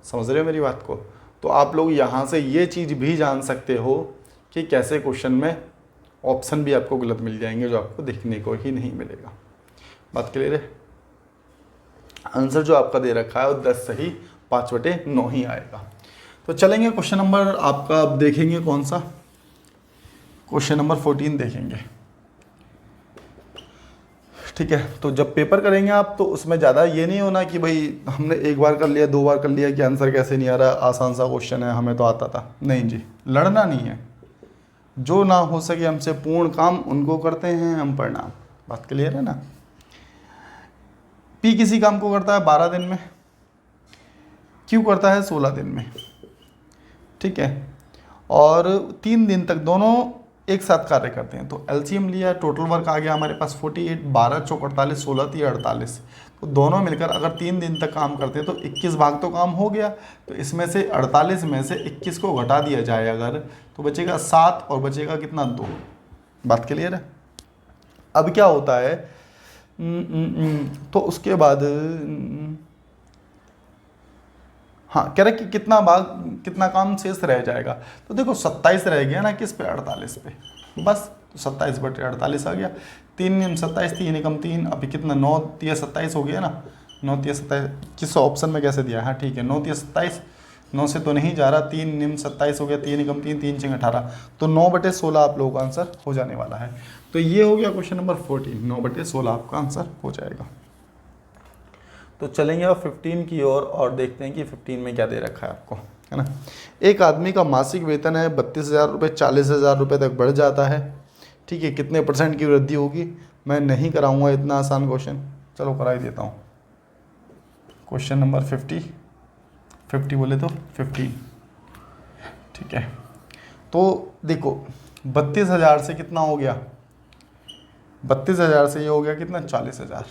समझ रहे हो मेरी बात को? तो आप लोग यहाँ से ये चीज़ भी जान सकते हो कि कैसे क्वेश्चन में ऑप्शन भी आपको गलत मिल जाएंगे, जो आपको देखने को ही नहीं मिलेगा। बात क्लियर है? आंसर जो आपका दे रखा है वो 10 सही 5/9 ही आएगा। तो चलेंगे क्वेश्चन नंबर आपका, अब देखेंगे कौन सा, क्वेश्चन नंबर 14 देखेंगे। ठीक है, तो जब पेपर करेंगे आप, तो उसमें ज़्यादा ये नहीं होना कि भाई हमने एक बार कर लिया, 2 बार कर लिया कि आंसर कैसे नहीं आ रहा, आसान सा क्वेश्चन है, हमें तो आता था। नहीं जी, लड़ना नहीं है, जो ना हो सके हमसे पूर्ण काम उनको करते हैं हम प्रणाम। बात क्लियर है ना? पी किसी काम को करता है 12 दिन में, क्यू करता है 16 दिन में। ठीक है, और 3 दिन तक दोनों एक साथ कार्य करते हैं, तो एलसीएम लिया, टोटल वर्क आ गया हमारे पास 48, 12 चौक 48, 16 3 48, तो दोनों मिलकर अगर 3 दिन तक काम करते हैं तो 21 भाग तो काम हो गया। तो इसमें से 48 में से 21 को घटा दिया जाए अगर, तो बचेगा 7 और बचेगा कितना, 2। बात क्लियर है? अब क्या होता है, तो उसके बाद हाँ, कह रहे कि कितना काम शेष रह जाएगा, तो देखो 27 रह गया ना, किस पे, 48 पे, बस, तो 27/48 आ गया। 3 नियम 27, 3 एकम 3, अभी कितना, 9 3 27 हो गया ना, 9 3 27, किस ऑप्शन में कैसे दिया है, हाँ ठीक है, 9 3 27, 9 से तो नहीं जा रहा, 3 नियम 27 हो गया, 3 एकम 3, 3 6 18, तो 9/16 आप लोगों का आंसर हो जाने वाला है। तो ये हो गया क्वेश्चन नंबर 14, 9/16 आपका आंसर हो जाएगा। तो चलेंगे अब 15 की ओर और देखते हैं कि 15 में क्या दे रखा है आपको, है ना। एक आदमी का मासिक वेतन है 32,000 रुपये, 40,000 रुपये तक बढ़ जाता है। ठीक है, कितने % की वृद्धि होगी? मैं नहीं कराऊंगा इतना आसान क्वेश्चन, चलो करा ही देता हूँ। क्वेश्चन नंबर 50 बोले तो 15। ठीक है, तो देखो 32,000 से कितना हो गया, 32,000 से ये हो गया कितना, 40,000।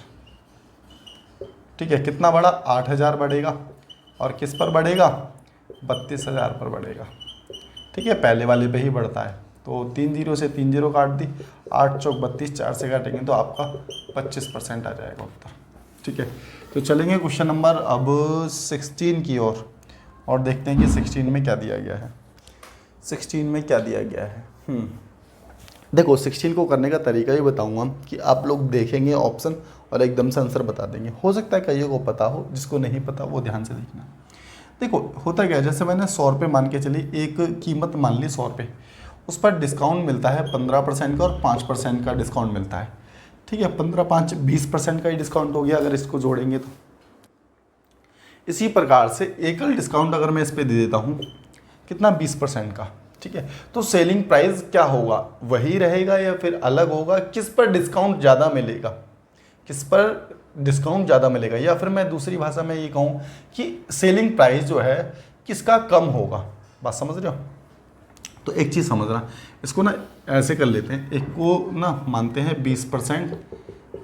ठीक है, कितना बढ़ा, 8,000 बढ़ेगा, और किस पर बढ़ेगा, 32,000 पर बढ़ेगा। ठीक है, पहले वाले पे ही बढ़ता है, तो 3 0 से 3 0 काट दी, 8 चौक 32, 4 से काटेंगे तो आपका 25% आ जाएगा उत्तर। ठीक है, तो चलेंगे क्वेश्चन नंबर अब 16 की ओर और देखते हैं कि 16 में क्या दिया गया है। 16 में क्या दिया गया है, देखो 16 को करने का तरीका ही बताऊंगा कि आप लोग देखेंगे ऑप्शन और एकदम से आंसर बता देंगे। हो सकता है कईयों को पता हो, जिसको नहीं पता वो ध्यान से देखना। देखो होता क्या है, जैसे मैंने 100 रुपये मान के चली, एक कीमत मान ली 100 रुपये, उस पर डिस्काउंट मिलता है 15% का और 5% का डिस्काउंट मिलता है। ठीक है, 15 5 20% का ही डिस्काउंट हो गया अगर इसको जोड़ेंगे तो। इसी प्रकार से एकल डिस्काउंट अगर मैं इस पर दे देता हूँ कितना, 20% का। ठीक है, तो सेलिंग प्राइस क्या होगा, वही रहेगा या फिर अलग होगा, किस पर डिस्काउंट ज़्यादा मिलेगा, किस पर डिस्काउंट ज़्यादा मिलेगा, या फिर मैं दूसरी भाषा में ये कहूँ कि सेलिंग प्राइस जो है किसका कम होगा। बात समझ रहे हो? तो एक चीज़ समझना, इसको ना ऐसे कर लेते हैं, एक को ना मानते हैं 20%,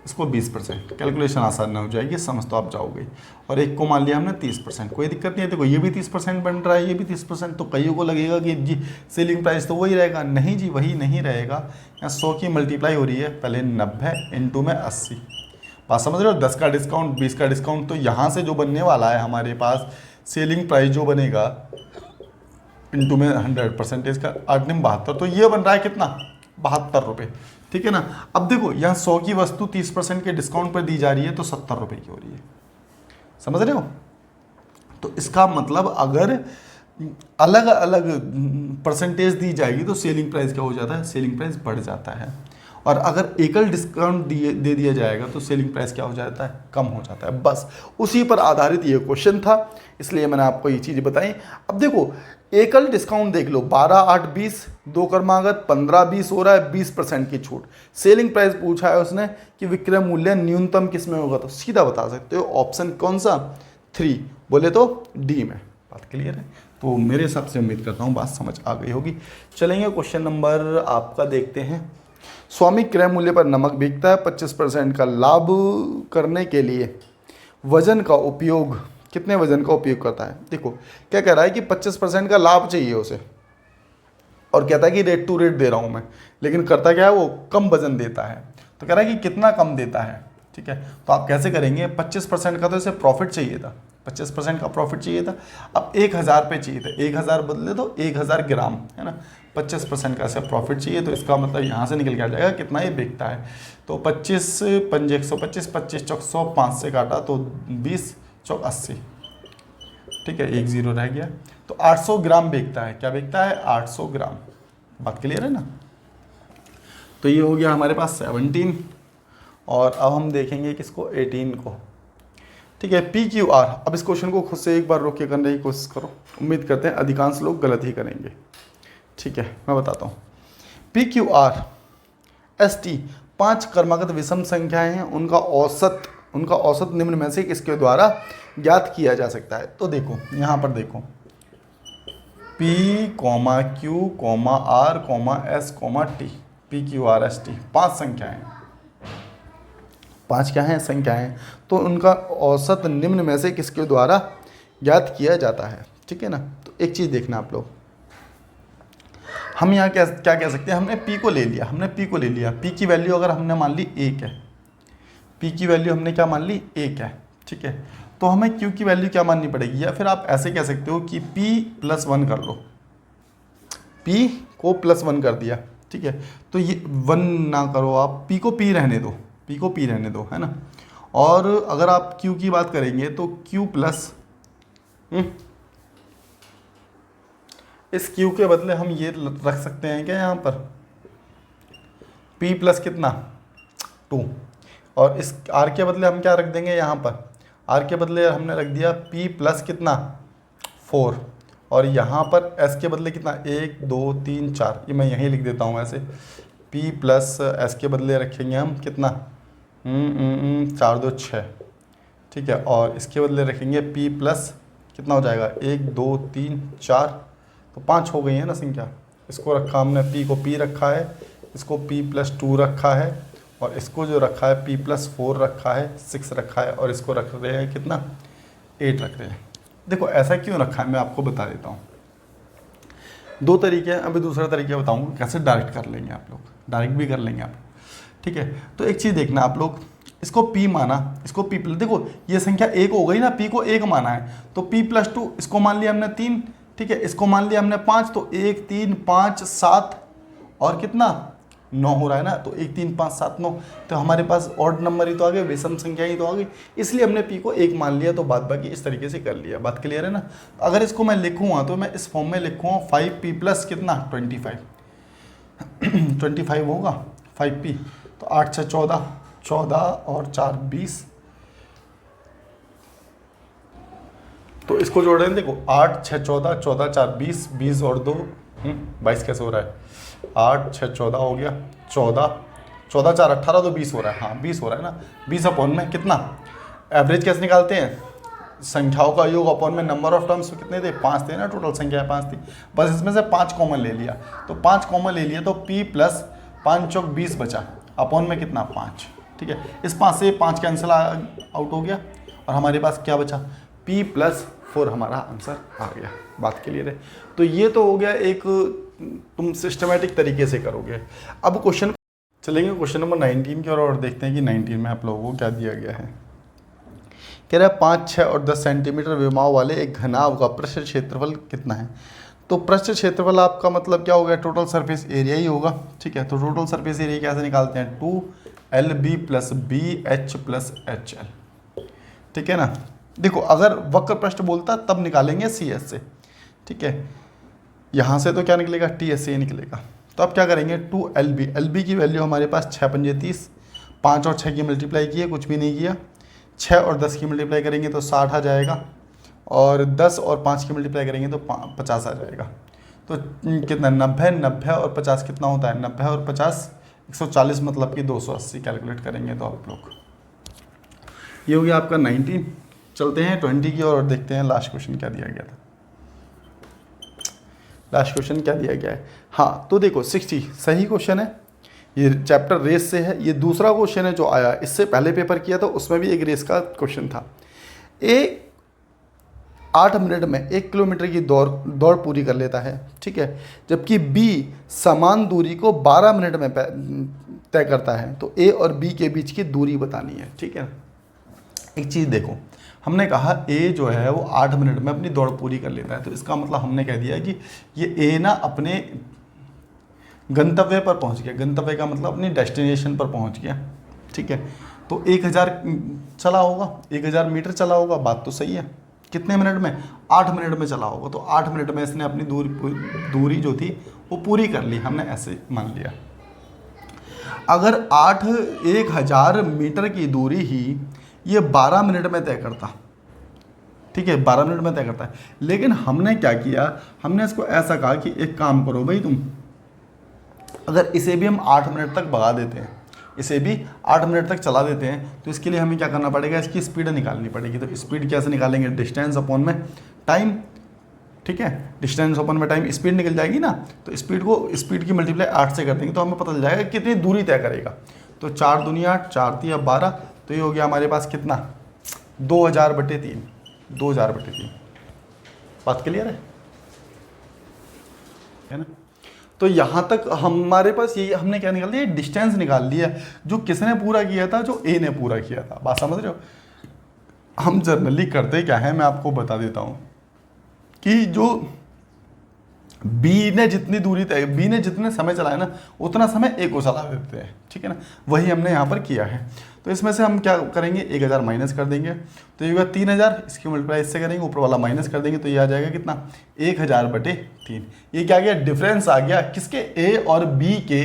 इसको 20%, कैलकुलेशन आसान ना हो जाएगी, समझ तो आप जाओगे। और एक को मान लिया हमने 30%, कोई दिक्कत नहीं है। देखो ये भी 30% बन रहा है, ये भी 30%, तो कईयों को लगेगा कि जी सेलिंग प्राइस तो वही रहेगा, नहीं जी वही नहीं रहेगा। यहाँ 100 की मल्टीप्लाई हो रही है, पहले 90 इंटू में 80, बात समझ रहे हो? 10 का डिस्काउंट, 20 का डिस्काउंट, तो यहाँ से जो बनने वाला है हमारे पास सेलिंग प्राइस जो बनेगा इंटू में 100% का 8 में 72, तो ये बन रहा है कितना? 72 रुपये, ठीक है ना। अब देखो यहाँ 100 की वस्तु 30% के डिस्काउंट पर दी जा रही है, तो 70 रुपये की हो रही है, समझ रहे हो? तो इसका मतलब अगर अलग अलग परसेंटेज दी जाएगी तो सेलिंग प्राइस क्या हो जाता है? सेलिंग प्राइस बढ़ जाता है। और अगर एकल डिस्काउंट दे दिया जाएगा तो सेलिंग प्राइस क्या हो जाता है? कम हो जाता है। बस उसी पर आधारित ये क्वेश्चन था, इसलिए मैंने आपको ये चीज़ बताई। अब देखो एकल डिस्काउंट देख लो, 12, 8, 20, 2 क्रमागत 15, 20 हो रहा है, 20% की छूट। सेलिंग प्राइस पूछा है उसने कि विक्रय मूल्य न्यूनतम किस में होगा, तो सीधा बता सकते हो ऑप्शन कौन सा? 3, बोले तो डी में। बात क्लियर है? तो मेरे हिसाब से उम्मीद करता हूँ बात समझ आ गई होगी। चलेंगे क्वेश्चन नंबर आपका देखते हैं। स्वामी क्रय मूल्य पर नमक बिकता है, 25% का लाभ करने के लिए वजन का उपयोग, कितने वजन का उपयोग करता है? देखो क्या कह रहा है कि 25% का लाभ चाहिए उसे, और कहता है कि रेट टू रेट दे रहा हूँ मैं, लेकिन करता क्या है वो? कम वजन देता है। तो कह रहा है कि कितना कम देता है, ठीक है। तो आप कैसे करेंगे? 25% का तो इसे प्रॉफिट चाहिए था, 25% का प्रॉफिट चाहिए था। अब 1000 पे चाहिए था, 1000 बदले तो 1000 ग्राम, है ना। 25% का इसे प्रॉफिट चाहिए, तो इसका मतलब यहाँ से निकल के आ जाएगा कितना ये बिकता है। तो 25 पंजे 125, 25 चौक 100, 5 से काटा तो 20 चौक 80, ठीक है, 1 0 रह गया। तो 800 ग्राम बिकता है। क्या बिकता है? 800 ग्राम। बात क्लियर है ना? तो ये हो गया हमारे पास 17, और अब हम देखेंगे किसको? 18 को, ठीक है। PQR, अब इस क्वेश्चन को खुद से एक बार रोक के करने की कोशिश करो, उम्मीद करते हैं अधिकांश लोग गलत ही करेंगे, ठीक है। मैं बताता हूँ। PQR ST 5 क्रमागत विषम संख्याएं हैं, उनका औसत निम्न में से किसके द्वारा ज्ञात किया जा सकता है? तो देखो यहाँ पर देखो, P, Q, R, S, T, PQR ST 5 संख्याएं, 5 क्या हैं? संख्याएं। तो उनका औसत निम्न में से किसके द्वारा ज्ञात किया जाता है, ठीक है ना। तो एक चीज़ देखना आप लोग, हम यहाँ क्या कह सकते हैं? हमने P को ले लिया, P की वैल्यू अगर हमने मान ली 1 है, P की वैल्यू हमने क्या मान ली? 1 है, ठीक है। तो हमें Q की वैल्यू क्या माननी पड़ेगी? या फिर आप ऐसे कह सकते हो कि P+1 कर लो, P को +1 कर दिया, ठीक है। तो ये 1 ना करो आप, P को P रहने दो, है ना। और अगर आप Q की बात करेंगे तो Q प्लस, इस Q के बदले हम ये रख सकते हैं क्या यहाँ पर? P प्लस कितना? 2, और इस R के बदले हम क्या रख देंगे यहाँ पर? R के बदले हमने रख दिया P प्लस कितना? 4, और यहाँ पर S के बदले कितना? 1 2 3 4, ये मैं यहीं लिख देता हूँ वैसे। P प्लस S के बदले रखेंगे हम कितना? 4 2 6, ठीक है। और इसके बदले रखेंगे P प्लस कितना हो जाएगा? 1 2 3 4, तो 5 हो गई है ना संख्या। इसको रखा हमने, P को P रखा है, इसको P+2 रखा है, और इसको जो रखा है P+4 रखा है, 6 रखा है, और इसको रख रहे हैं कितना? 8 रख रहे हैं। देखो ऐसा क्यों रखा है मैं आपको बता देता हूँ। 2 तरीके हैं, अभी दूसरा तरीका बताऊँगा कैसे डायरेक्ट कर लेंगे आप लोग, डायरेक्ट भी कर लेंगे आप, ठीक है। तो एक चीज़ देखना आप लोग, इसको P माना, इसको P प्लस, देखो ये संख्या 1 हो गई ना, P को 1 माना है, तो P+2, इसको मान लिया हमने 3, ठीक है, इसको मान लिया हमने 5, तो 1 3 5 7 और कितना? 9 हो रहा है ना। तो 1 3 5 7 9, तो हमारे पास ऑड नंबर ही तो आ गए, विषम संख्या ही तो आ गई, इसलिए हमने P को 1 मान लिया, तो बाद बाकी इस तरीके से कर लिया। बात क्लियर है ना। अगर इसको मैं लिखूँगा तो मैं इस फॉर्म में लिखूँगा 5P प्लस कितना? 25 होगा 5P, तो 8 6 14, 14 और 4 20, तो इसको जोड़ रहे हैं। देखो 8 6 14, 14 4 20, 20 और 2 22 कैसे हो रहा है? 8 6 14 हो गया, 14 14 4 18, तो 20 हो रहा है। हाँ 20 हो रहा है ना। 20 अपॉन में कितना? एवरेज कैसे निकालते हैं? संख्याओं का योग अपॉन में नंबर ऑफ टर्म्स कितने थे, 5 थे ना, टोटल संख्या 5 थी, बस इसमें से 5 कॉमन ले लिया, तो 5 कॉमन ले लिया तो p प्लस 5 चौक 20 बचा, अपॉन में कितना 5, ठीक है। इस 5 से 5 कैंसिल आउट हो गया और हमारे पास क्या बचा, p प्लस 4 हमारा आंसर आ गया। बात क्लियर है। तो ये तो हो गया एक, तुम सिस्टमेटिक तरीके से करोगे। अब क्वेश्चन चलेंगे क्वेश्चन नंबर 19 की ओर और देखते हैं कि 19 में आप लोगों को क्या दिया गया है। कह रहा है 5, 6 और 10 सेंटीमीटर विमाओं वाले एक घनाभ का पृष्ठ क्षेत्रफल कितना है। तो पृष्ठ क्षेत्रफल आपका मतलब क्या हो गया, टोटल सरफेस एरिया ही होगा, ठीक है। तो टोटल सरफेस एरिया कैसे निकालते हैं, 2LB plus BH plus HL, ठीक है ना। देखो अगर वक्र पृष्ठ बोलता तब निकालेंगे CS से, ठीक है। यहाँ से तो क्या निकलेगा, TS से निकलेगा। तो अब क्या करेंगे, 2LB की वैल्यू हमारे पास 6 पंजे 30, 5 और 6 की मल्टीप्लाई की है, कुछ भी नहीं किया। 6 और 10 की मल्टीप्लाई करेंगे तो 60 आ जाएगा, और 10 और 5 की मल्टीप्लाई करेंगे तो 50 आ जाएगा। तो कितना, 90 और 50 कितना होता है, 90 और 50 140, मतलब कि 280 कैलकुलेट करेंगे तो आप लोग। ये हो गया आपका 19। चलते हैं 20 की ओर और देखते हैं लास्ट क्वेश्चन क्या दिया गया था। लास्ट क्वेश्चन क्या दिया गया है, हाँ तो देखो 60 सही क्वेश्चन है, ये चैप्टर रेस से है। ये दूसरा क्वेश्चन है जो आया, इससे पहले पेपर किया था उसमें भी एक रेस का क्वेश्चन था। 8 मिनट में 1 किलोमीटर की दौड़ पूरी कर लेता है, ठीक है, जबकि B समान दूरी को 12 मिनट में तय करता है। तो A और B के बीच की दूरी बतानी है, ठीक है। एक चीज़ देखो, हमने कहा A जो है वो 8 मिनट में अपनी दौड़ पूरी कर लेता है, तो इसका मतलब हमने कह दिया कि ये A ना अपने गंतव्य पर पहुंच गया। गंतव्य का मतलब अपनी डेस्टिनेशन पर पहुंच गया, ठीक है। तो 1000 चला होगा, 1000 मीटर चला होगा, बात तो सही है। कितने मिनट में, 8 मिनट में चला होगा। तो 8 मिनट में इसने अपनी दूरी जो थी वो पूरी कर ली, हमने ऐसे मान लिया। अगर 1000 मीटर की दूरी ही ये 12 मिनट में तय करता, ठीक है, 12 मिनट में तय करता है, लेकिन हमने क्या किया, हमने इसको ऐसा कहा कि एक काम करो भाई तुम, अगर इसे भी हम 8 मिनट तक भगा देते हैं, इसे भी 8 मिनट तक चला देते हैं, तो इसके लिए हमें क्या करना पड़ेगा, इसकी स्पीड निकालनी पड़ेगी। तो स्पीड कैसे निकालेंगे, डिस्टेंस अपॉन में टाइम, ठीक है, डिस्टेंस अपॉन में टाइम, स्पीड निकल जाएगी ना। तो स्पीड की मल्टीप्लाई 8 से कर देंगे तो हमें पता चल जाएगा कितनी दूरी तय करेगा। तो 4 दूनी 8, 4 3 12, तो ये हो गया हमारे पास कितना, 2000/3, 2000/3। बात क्लियर है ना। तो यहाँ तक हमारे पास ये हमने क्या निकाल दिया, डिस्टेंस निकाल लिया, जो किसने पूरा किया था, जो A ने पूरा किया था। बात समझ रहे हो। हम जनरली करते क्या है, मैं आपको बता देता हूँ कि जो B ने जितनी दूरी तय, B ने जितने समय चलाया ना, उतना समय A को चला देते हैं, ठीक है ना। वही हमने यहाँ पर किया है। तो इसमें से हम क्या करेंगे, 1000 माइनस कर देंगे, तो ये होगा 3000, इसकी मल्टीप्लाई इससे करेंगे, ऊपर वाला माइनस कर देंगे, तो ये आ जाएगा कितना, 1000/3। ये क्या गया, डिफरेंस आ गया किसके, A और B के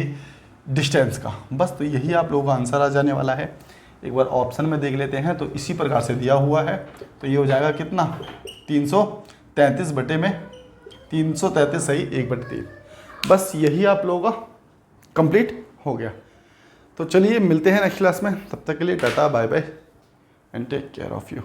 डिस्टेंस का। बस तो यही आप लोगों का आंसर आ जाने वाला है। एक बार ऑप्शन में देख लेते हैं, तो इसी प्रकार से दिया हुआ है। तो ये हो जाएगा कितना, 333 सही 1/3। बस यही आप लोगों का कंप्लीट हो गया। तो चलिए मिलते हैं नेक्स्ट क्लास में, तब तक के लिए tata bye bye and take care of you.